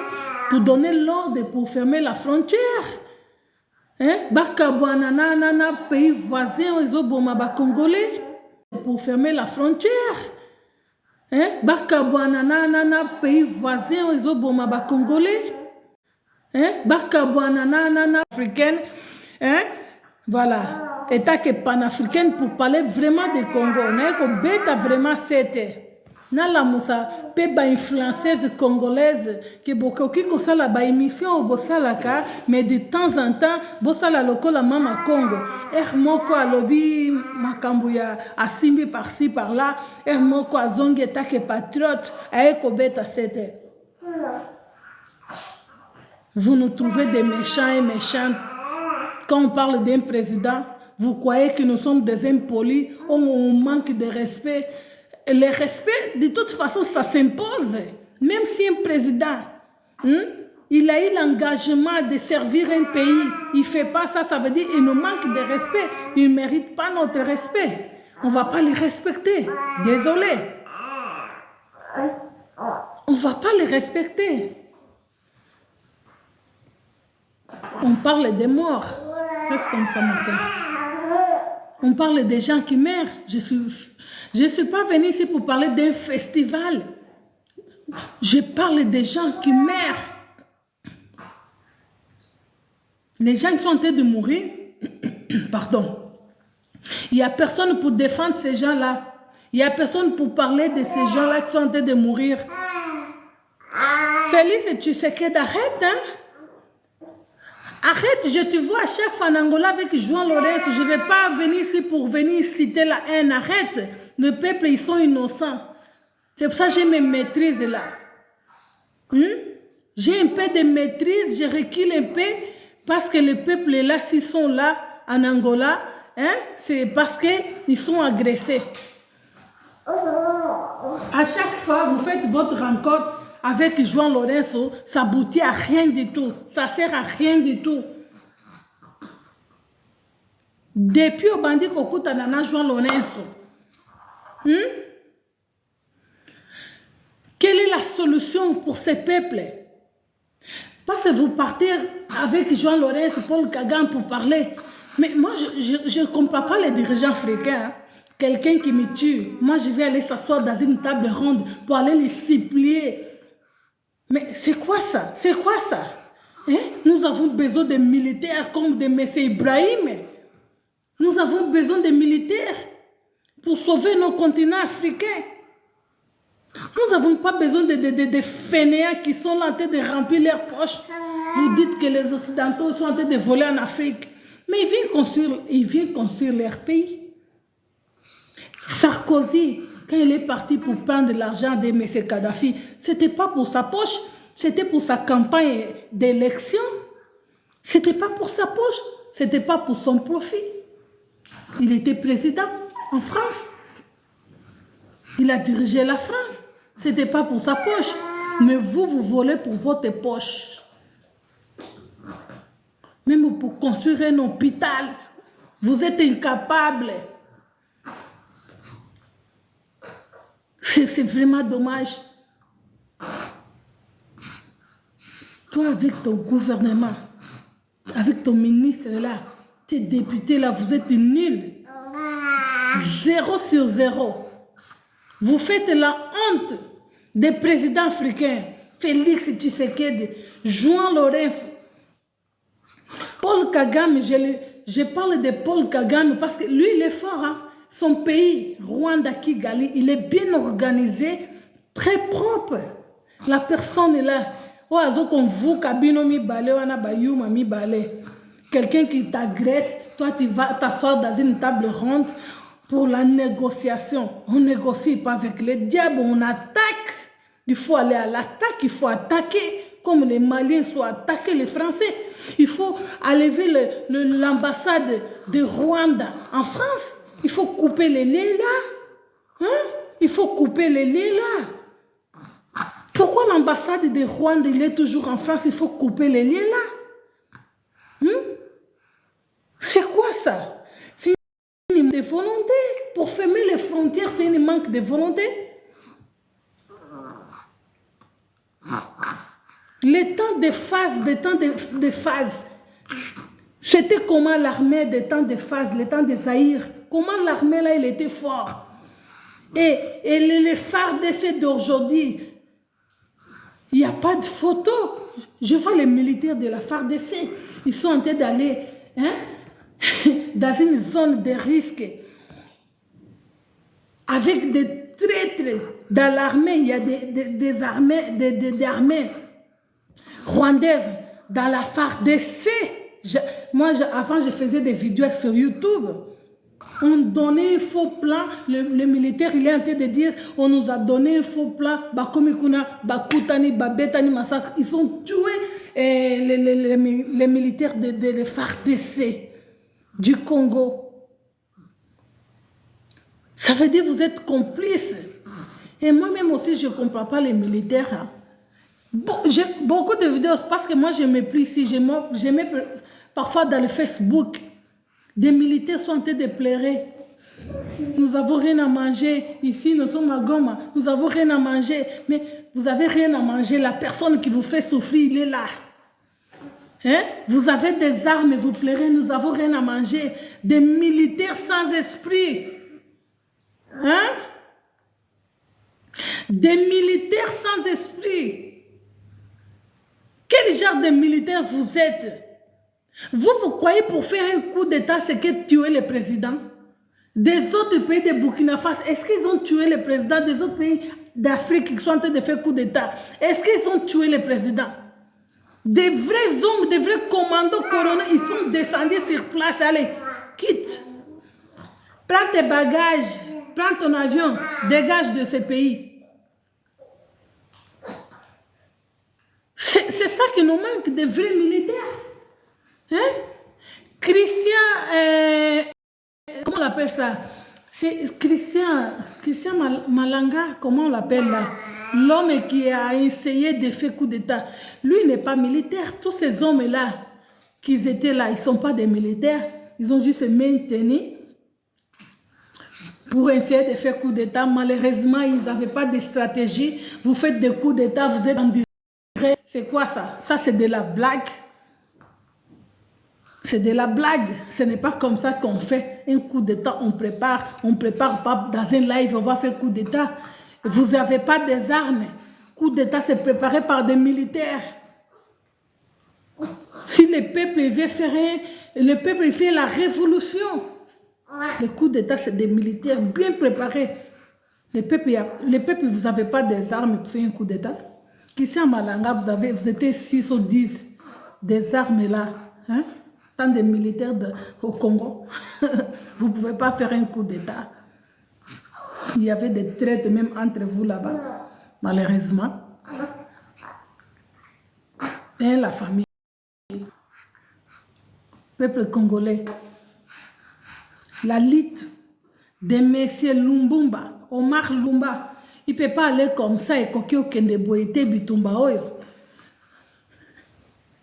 pour donner l'ordre, pour fermer la frontière. Bakabouanana, pays voisin, ils ont bomba Congolais, pour fermer la frontière. Bakabouanana, pays voisin, ils ont bomba Congolais. Bakabouanana, africaine. Voilà. État que panafricaine pour parler vraiment du Congo. On a que bêta vraiment c'était. Nala musa pe ba influenceuse congolaise qui beaucoup qui kosala ba émission au bosalaka mais de temps en temps bosala lokola mama Congo moko alobi makambu ya asimbi par-ci par-là moko azongi état que patriote aye ko beta c'était. Vous nous trouvez des méchants et méchantes. Quand on parle d'un président, vous croyez que nous sommes des impolis, on manque de respect. Le respect, de toute façon, ça s'impose. Même si un président, il a eu l'engagement de servir un pays, il ne fait pas ça, ça veut dire qu'il nous manque de respect. Il ne mérite pas notre respect. On ne va pas les respecter. Désolé. On ne va pas les respecter. On parle des morts. Reste comme ça, mon père. On parle des gens qui meurent. Je ne suis pas venue ici pour parler d'un festival. Je parle des gens qui meurent. Les gens qui sont en train de mourir, pardon. Il n'y a personne pour défendre ces gens-là. Il n'y a personne pour parler de ces gens-là qui sont en train de mourir. Félix, tu sais que d'arrête, hein? Arrête, je te vois à chaque fois en Angola avec João Lourenço. Je ne vais pas venir ici pour venir citer la haine. Arrête. Le peuple, ils sont innocents. C'est pour ça que j'ai mes maîtrises là. J'ai un peu de maîtrise, je recule un peu parce que le peuple est là, s'ils sont là en Angola, hein, c'est parce qu'ils sont agressés. À chaque fois, vous faites votre rencontre avec João Lourenço, ça aboutit à rien du tout. Ça sert à rien du tout. Depuis au bandit Kokuta Nana João Lourenço, quelle est la solution pour ces peuples? Parce que vous partez avec João Lourenço, Paul Kagame pour parler. Mais moi, je ne comprends pas les dirigeants africains. Hein. Quelqu'un qui me tue, moi je vais aller s'asseoir dans une table ronde pour aller les supplier. Mais c'est quoi ça? C'est quoi ça? Hein? Nous avons besoin de militaires comme de M. Ibrahim. Nous avons besoin de militaires pour sauver nos continents africains. Nous n'avons pas besoin de fainéants qui sont là en train de remplir leurs poches. Vous dites que les Occidentaux sont en train de voler en Afrique. Mais ils viennent construire leur pays. Sarkozy, quand il est parti pour prendre l'argent de M. Kadhafi, ce n'était pas pour sa poche, c'était pour sa campagne d'élection. Ce n'était pas pour sa poche, ce n'était pas pour son profit. Il était président en France. Il a dirigé la France. Ce n'était pas pour sa poche. Mais vous volez pour votre poche. Même pour construire un hôpital, vous êtes incapable. C'est vraiment dommage. Toi, avec ton gouvernement, avec ton ministre là, tes députés là, vous êtes nuls. 0 sur 0. Vous faites la honte des présidents africains. Félix Tshisekedi, João Lourenço, Paul Kagame. Je parle de Paul Kagame parce que lui, il est fort. Hein? Son pays, Rwanda, Kigali, il est bien organisé, très propre. La personne est là. Quelqu'un qui t'agresse, toi tu vas t'asseoir dans une table ronde pour la négociation. On ne négocie pas avec les diables, on attaque. Il faut aller à l'attaque, il faut attaquer comme les Maliens sont attaqués, les Français. Il faut enlever l'ambassade de Rwanda en France. Il faut couper les liens là. Hein? Il faut couper les liens là. Pourquoi l'ambassade de Rwanda, il est toujours en France, il faut couper les liens là? C'est quoi ça? C'est une manque de volonté. Pour fermer les frontières, c'est une manque de volonté. Les temps de phase, c'était comment l'armée des temps de phase, les temps de Zaïre, comment l'armée là, il était fort. Et les FARDC d'aujourd'hui, il n'y a pas de photo. Je vois les militaires de la FARDC, ils sont en train d'aller dans une zone de risque. Avec des traîtres dans l'armée, il y a des armées rwandaises dans la FARDC. Moi, avant, je faisais des vidéos sur YouTube. On donnait un faux plan. Le militaire, il est en train de dire, on nous a donné un faux plan. Bakomikuna, Bakutani, Babetani, Massas. Ils ont tué les militaires de FARDC du Congo. Ça veut dire que vous êtes complices. Et moi-même aussi, je ne comprends pas les militaires. Hein. J'ai beaucoup de vidéos parce que moi, je ne mets plus ici. Je mets parfois dans le Facebook. Des militaires sont en train de pleurer. Nous n'avons rien à manger. Ici, nous sommes à Goma. Nous n'avons rien à manger. Mais vous n'avez rien à manger. La personne qui vous fait souffrir, il est là. Hein? Vous avez des armes et vous pleurez. Nous n'avons rien à manger. Des militaires sans esprit. Hein? Des militaires sans esprit. Quel genre de militaire vous êtes? Vous croyez pour faire un coup d'État, c'est que tuer le président? Des autres pays de Burkina Faso, est-ce qu'ils ont tué le président? Des autres pays d'Afrique qui sont en train de faire coup d'État, est-ce qu'ils ont tué le président? Des vrais hommes, des vrais commandos colonels, ils sont descendus sur place. Allez, quitte. Prends tes bagages, prends ton avion, dégage de ce pays. C'est ça qui nous manque, des vrais militaires. Hein? Christian, comment on l'appelle ça? C'est Christian Malanga, comment on l'appelle là? L'homme qui a essayé de faire coup d'État. Lui n'est pas militaire. Tous ces hommes-là, qui étaient là, ils ne sont pas des militaires. Ils ont juste maintenu pour essayer de faire coup d'État. Malheureusement, ils n'avaient pas de stratégie. Vous faites des coups d'État, vous êtes en durée. C'est quoi ça? Ça, c'est de la blague. C'est de la blague. Ce n'est pas comme ça qu'on fait un coup d'État. On prépare pas dans un live, on va faire coup d'État. Vous n'avez pas des armes. Coup d'État, c'est préparé par des militaires. Si le peuple veut faire, le peuple fait la révolution. Le coup d'État, c'est des militaires bien préparés. Le peuple, vous n'avez pas des armes pour faire un coup d'État. Ici en Malanga, vous étiez 6 ou 10 des armes là. Hein? Tant de militaires au Congo. Vous ne pouvez pas faire un coup d'État. Il y avait des traites même entre vous là-bas, malheureusement. Et la famille. Peuple congolais. La lutte de M. Lumbumba, Omar Lumba, il ne peut pas aller comme ça et coquille au Kendeboïté Bitumba Oyo.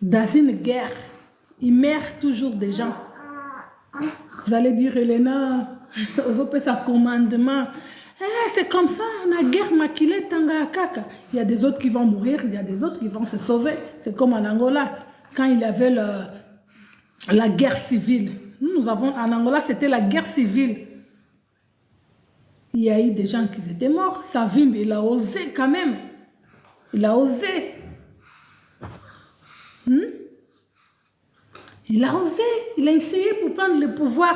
Dans une guerre, il meurt toujours des gens. Vous allez dire, Elena, sa commandement. C'est comme ça, la guerre maquillée Tanga Kaka. Il y a des autres qui vont mourir, il y a des autres qui vont se sauver. C'est comme en Angola, quand il y avait la guerre civile. Nous avons, en Angola, c'était la guerre civile. Il y a eu des gens qui étaient morts. Savimbi, il a osé quand même. Il a osé. Il a osé. Il a essayé pour prendre le pouvoir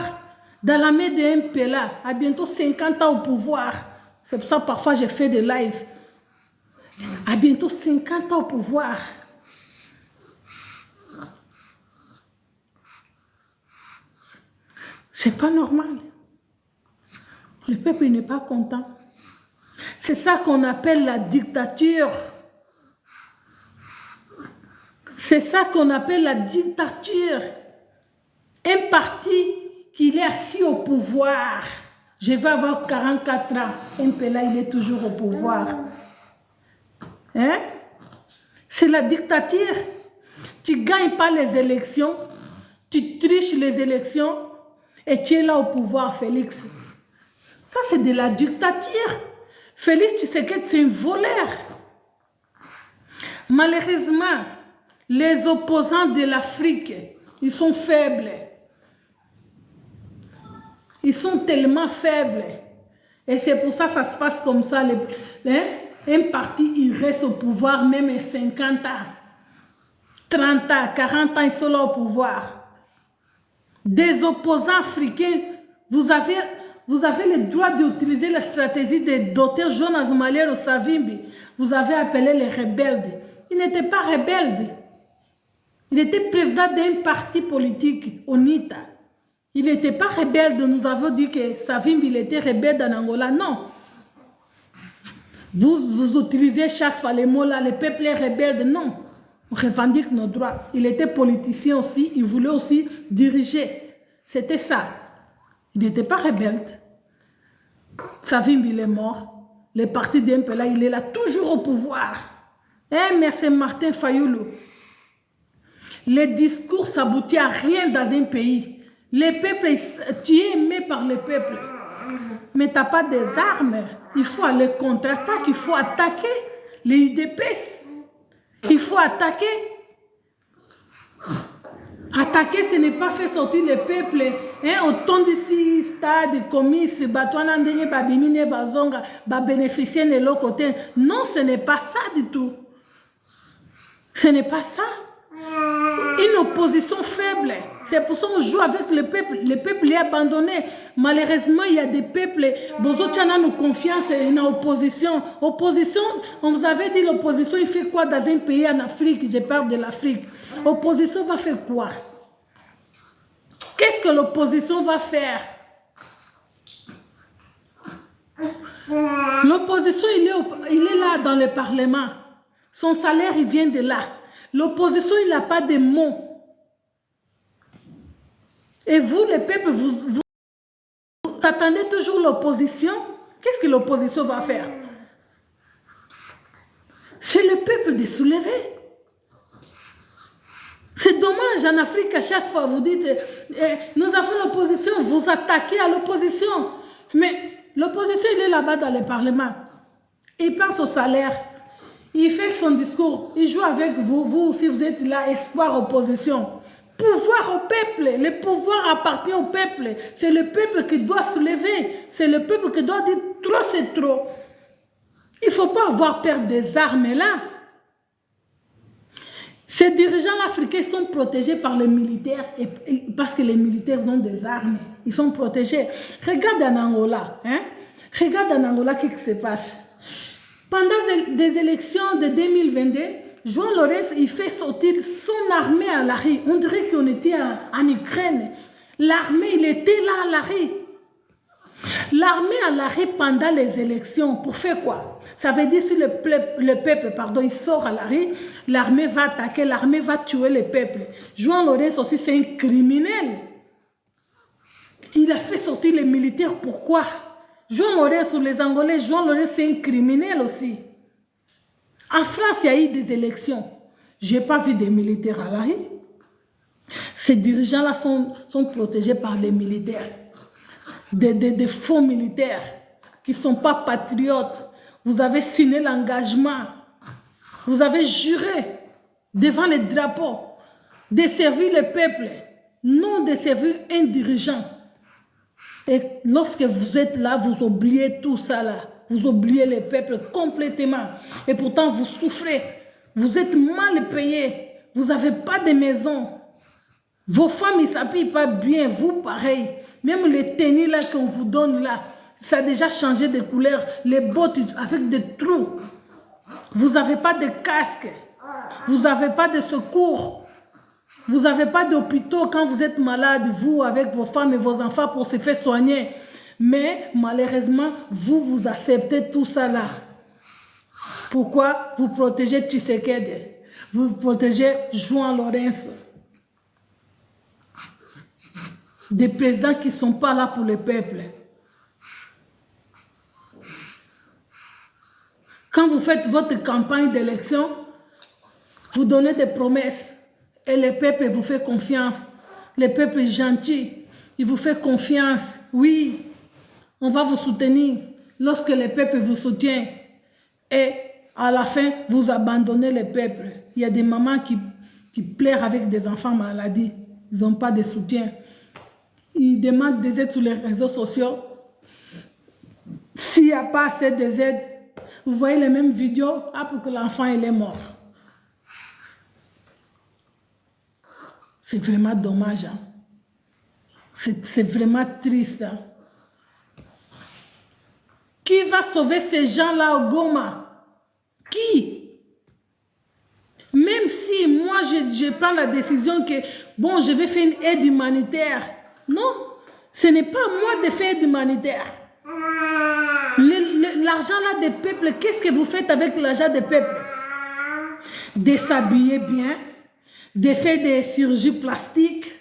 dans la main d'un Pela. À bientôt 50 ans au pouvoir. C'est pour ça que parfois j'ai fait des lives. À bientôt 50 ans au pouvoir. C'est pas normal. Le peuple n'est pas content. C'est ça qu'on appelle la dictature. C'est ça qu'on appelle la dictature. Un parti qui est assis au pouvoir. Je vais avoir 44 ans. Un Pela, il est toujours au pouvoir. Hein? C'est la dictature. Tu ne gagnes pas les élections. Tu triches les élections. Et tu es là au pouvoir, Félix. Ça, c'est de la dictature. Félix Tshisekedi, c'est un voleur. Malheureusement, les opposants de l'Afrique, ils sont faibles. Ils sont tellement faibles. Et c'est pour ça que ça se passe comme ça. Un parti, il reste au pouvoir même 50 ans. 30 ans, 40 ans, ils sont là au pouvoir. Des opposants africains, vous avez le droit d'utiliser la stratégie de Dr Jonas Malero Savimbi. Vous avez appelé les rebelles. Il n'était pas rebelle. Il était président d'un parti politique, ONITA. Il n'était pas rebelle, nous avons dit que Savimbi il était rebelle en Angola. Non. Vous utilisez chaque fois les mots là, le peuple est rebelle. Non. On revendique nos droits. Il était politicien aussi, il voulait aussi diriger. C'était ça. Il n'était pas rebelle. Savimbi il est mort. Le parti d'Mpela, il est là, toujours au pouvoir. Eh, merci Martin Fayoulou. Les discours s'aboutit à rien dans un pays. Les peuples, tu es aimé par le peuple. Mais tu n'as pas des armes. Il faut aller contre-attaquer, il faut attaquer les UDPS. Il faut attaquer. Attaquer, ce n'est pas faire sortir le peuple. Hein, autant d'ici, stade, commis, batouana, ndenge, babimine, bazonga, bénéficier de l'autre côté. Non, ce n'est pas ça du tout. Ce n'est pas ça. Une opposition faible. C'est pour ça qu'on joue avec le peuple. Le peuple est abandonné. Malheureusement, il y a des peuples. Bozotchana nous confiance en opposition. Opposition, on vous avait dit l'opposition, il fait quoi dans un pays en Afrique? Je parle de l'Afrique. Opposition va faire quoi? Qu'est-ce que l'opposition va faire? L'opposition, il est là dans le Parlement. Son salaire, il vient de là. L'opposition, il n'a pas de mots. Et vous, les peuples, vous attendez toujours l'opposition. Qu'est-ce que l'opposition va faire? C'est le peuple de soulever. C'est dommage, en Afrique, à chaque fois, vous dites, nous avons l'opposition, vous attaquez à l'opposition. Mais l'opposition, il est là-bas dans le Parlement. Il pense au salaire. Il fait son discours. Il joue avec vous. Vous aussi, vous êtes là, espoir, opposition. Pouvoir au peuple. Le pouvoir appartient au peuple. C'est le peuple qui doit se lever. C'est le peuple qui doit dire trop, c'est trop. Il ne faut pas avoir peur des armes là. Ces dirigeants africains sont protégés par les militaires parce que les militaires ont des armes. Ils sont protégés. Regarde en Angola. Hein? Regarde en Angola ce qui se passe. Pendant des élections de 2022, João Lourenço, il fait sortir son armée à la rue. On dirait qu'on était en Ukraine. L'armée, il était là à la rue. L'armée à la rue pendant les élections, pour faire quoi? Ça veut dire si le peuple, il sort à la rue, l'armée va attaquer, l'armée va tuer le peuple. João Lourenço aussi, c'est un criminel. Il a fait sortir les militaires, pourquoi? João Lourenço, les Angolais, João Lourenço, c'est un criminel aussi. En France, il y a eu des élections. Je n'ai pas vu des militaires à la rue. Ces dirigeants-là sont protégés par des militaires. Des faux militaires qui ne sont pas patriotes. Vous avez signé l'engagement. Vous avez juré devant les drapeaux de servir le peuple, non de servir un dirigeant. Et lorsque vous êtes là, vous oubliez tout ça là. Vous oubliez le peuple complètement. Et pourtant, vous souffrez. Vous êtes mal payés. Vous n'avez pas de maison. Vos femmes, ils ne s'habillent pas bien. Vous, pareil. Même les tenues là qu'on vous donne là, ça a déjà changé de couleur. Les bottes avec des trous. Vous n'avez pas de casque. Vous n'avez pas de secours. Vous n'avez pas d'hôpitaux quand vous êtes malade, vous, avec vos femmes et vos enfants pour se faire soigner. Mais malheureusement, vous acceptez tout ça là. Pourquoi? Vous protégez Tshisekedi. Vous protégez João Lourenço. Des présidents qui ne sont pas là pour le peuple. Quand vous faites votre campagne d'élection, vous donnez des promesses. Et le peuple vous fait confiance. Le peuple est gentil. Il vous fait confiance. Oui, on va vous soutenir. Lorsque le peuple vous soutient. Et à la fin, vous abandonnez le peuple. Il y a des mamans qui pleurent avec des enfants malades. Ils n'ont pas de soutien. Ils demandent des aides sur les réseaux sociaux. S'il n'y a pas assez d'aides, vous voyez les mêmes vidéos, pour que l'enfant il est mort. C'est vraiment dommage. Hein? C'est vraiment triste. Hein? Qui va sauver ces gens-là au Goma? Qui? Même si moi je prends la décision que, bon, je vais faire une aide humanitaire, Non, ce n'est pas à moi de faire d'humanitaire. L'argent là des peuples, qu'est-ce que vous faites avec l'argent des peuples? De s'habiller bien, de faire des chirurgies plastiques,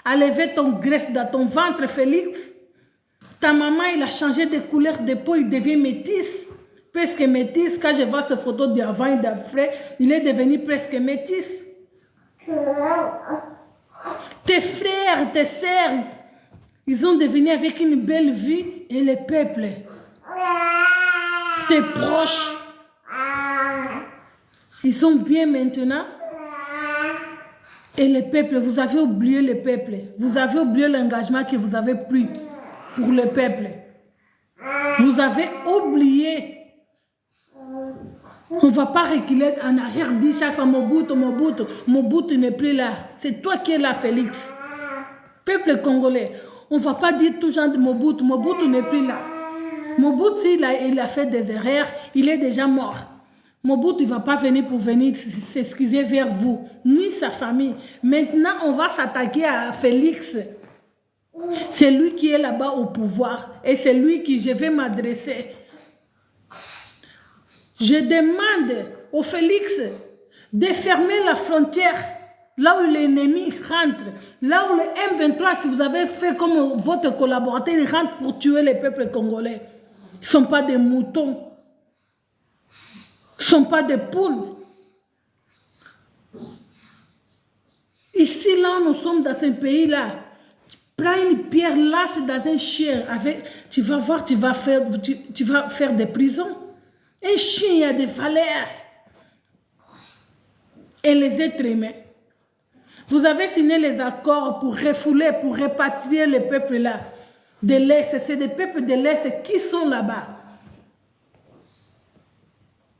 enlever ton graisse dans ton ventre, Félix. Ta maman, il a changé de couleur de peau, il devient métis. Presque métis. Quand je vois ces photos d'avant et d'après, il est devenu presque métis. Tes frères, tes sœurs, ils ont devenu avec une belle vie et le peuple. Tes proches, ils sont bien maintenant. Et le peuple, vous avez oublié le peuple. Vous avez oublié l'engagement que vous avez pris pour le peuple. Vous avez oublié. On ne va pas reculer en arrière, dire chaque fois Mobutu, Mobutu. Mobutu n'est plus là. C'est toi qui es là, Félix. Peuple congolais, on ne va pas dire tout genre de Mobutu. Mobutu n'est plus là. Mobutu, il a fait des erreurs, il est déjà mort. Mobutu ne va pas venir pour venir s'excuser vers vous, ni sa famille. Maintenant, on va s'attaquer à Félix. C'est lui qui est là-bas au pouvoir et c'est lui qui je vais m'adresser. Je demande au Félix de fermer la frontière là où l'ennemi rentre, là où le M23 que vous avez fait comme votre collaborateur, il rentre pour tuer les peuples congolais. Ils ne sont pas des moutons. Ils ne sont pas des poules. Ici, là, nous sommes dans un pays-là. Prends une pierre, lasse dans un chien. Tu vas voir, tu vas faire des prisons. Un chien, il y a des valeurs. Et les êtres humains. Vous avez signé les accords pour refouler, pour répatrier les peuples là. De l'Est, c'est des peuples de l'Est qui sont là-bas.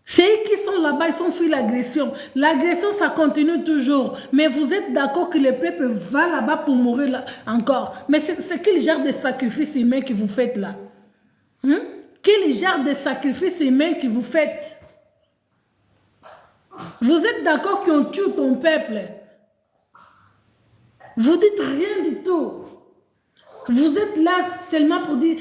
C'est eux qui sont là-bas, ils ont fui l'agression. L'agression, ça continue toujours. Mais vous êtes d'accord que le peuple va là-bas pour mourir là encore. Mais c'est quel genre de sacrifice humain que vous faites là? Quel genre de sacrifice humain que vous faites? Vous êtes d'accord qu'on tue ton peuple? Vous dites rien du tout. Vous êtes là seulement pour dire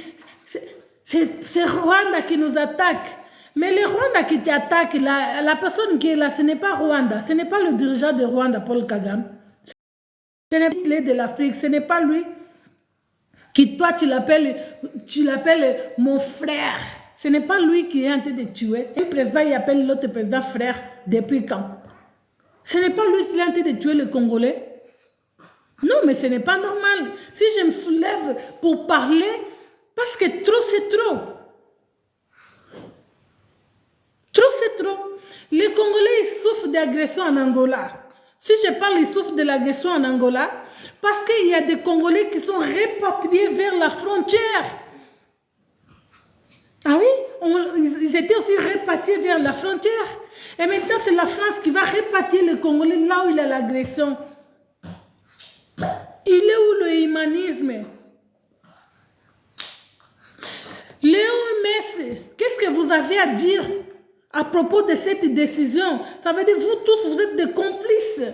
c'est Rwanda qui nous attaque. Mais le Rwanda qui t'attaque, la personne qui est là, ce n'est pas Rwanda. Ce n'est pas le dirigeant de Rwanda, Paul Kagame. Ce n'est pas l'État de l'Afrique. Ce n'est pas lui qui, toi, tu l'appelles mon frère. Ce n'est pas lui qui est en train de tuer. Un président, il appelle l'autre président frère depuis quand? Ce n'est pas lui qui est en train de tuer les Congolais. Non, mais ce n'est pas normal. Si je me soulève pour parler, parce que trop, c'est trop. Trop, c'est trop. Les Congolais, ils souffrent d'agression en Angola. Si je parle, ils souffrent de l'agression en Angola, parce qu'il y a des Congolais qui sont répatriés vers la frontière. Ah oui, ils étaient aussi répatriés vers la frontière. Et maintenant, c'est la France qui va répatrier les Congolais là où il y a l'agression. Il est où le humanisme? L'OMS, qu'est-ce que vous avez à dire à propos de cette décision? Ça veut dire vous tous, vous êtes des complices.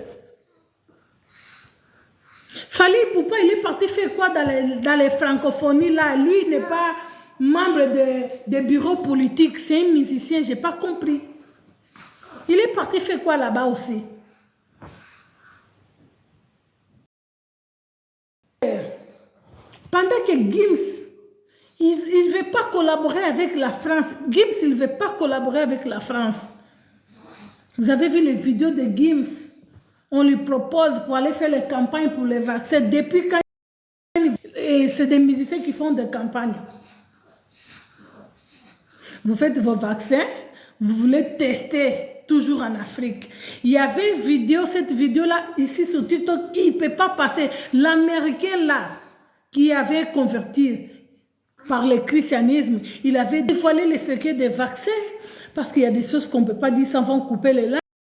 Fally Ipupa, il est parti faire quoi dans les francophonies là? Lui, il n'est pas membre de bureau politique, c'est un musicien, je n'ai pas compris. Il est parti faire quoi là-bas aussi? Pendant que Gims, il ne veut pas collaborer avec la France. Gims, il ne veut pas collaborer avec la France. Vous avez vu les vidéos de Gims? On lui propose pour aller faire les campagnes pour les vaccins. Depuis quand? Et c'est des musiciens qui font des campagnes. Vous faites vos vaccins, vous voulez tester toujours en Afrique. Il y avait une vidéo, cette vidéo-là, ici sur TikTok, il ne peut pas passer. L'Américain là, qui avait converti par le christianisme, il avait dévoilé les secrets des vaccins, parce qu'il y a des choses qu'on ne peut pas dire sans couper les langues.